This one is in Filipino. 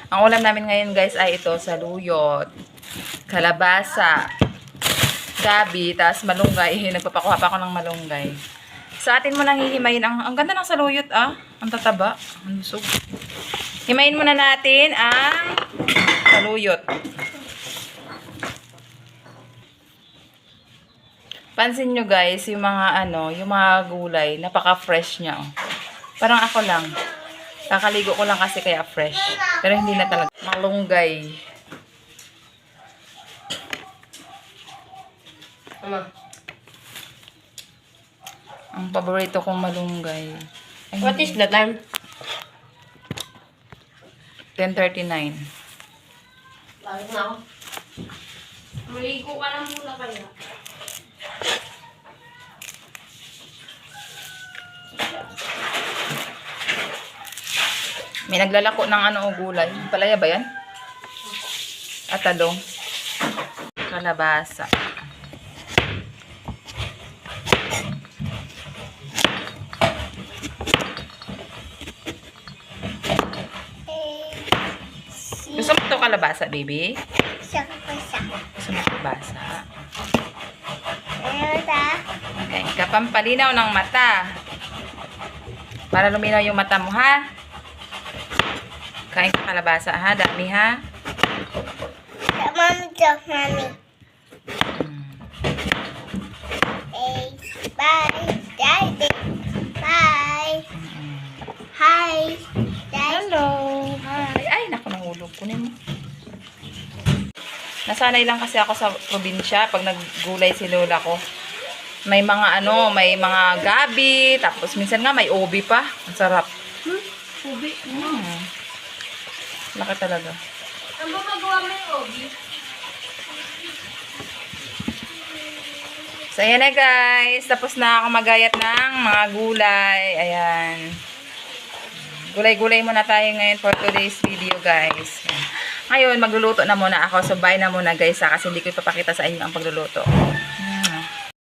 Ang ulam namin ngayon guys ay ito, saluyot, kalabasa, gabi, tas malunggay. Nagpapakuha pa ako ng malunggay. Sa atin mo nang hihimayin. Ang ganda ng saluyot ah. Ang tataba. Ang lusog. Himayin muna natin ang saluyot. Pansin nyo guys, yung mga yung mga gulay, napaka-fresh niya. Oh. Parang ako lang. Kakaligo ko lang kasi kaya fresh. Pero hindi na talaga. Malunggay. Ang paborito kong malunggay. Ay, What is the time? 10:39. Bakit na ako? Maligo ka na muna kaya. May naglalako ng gulay. Palaya ba yan? At talong. Kalabasa. Gusto mo ito kalabasa, baby? Gusto mo kalabasa? Okay. Kapampalinaw ng mata. Para luminaw yung mata mo, ha? Kain ka kalabasa, ha? Dami, ha? Mami, Mami. Bye, Daddy. Bye. Hi, Daddy. Hello. Hi. Ay, naku, nahulog. Kunin mo. Nasanay lang kasi ako sa probinsya pag naggulay si lola ko. May mga may mga gabi, tapos minsan nga may ubi pa. Ang sarap. Ubi. Laki talaga. Ano ba magawa mo yung ubi? So, ayan na guys. Tapos na ako magayat ng mga gulay. Ayan. Gulay-gulay muna tayo ngayon for today's video guys. Ngayon, magluluto na muna ako. So, bye na muna guys kasi hindi ko ipapakita sa inyo ang pagluluto.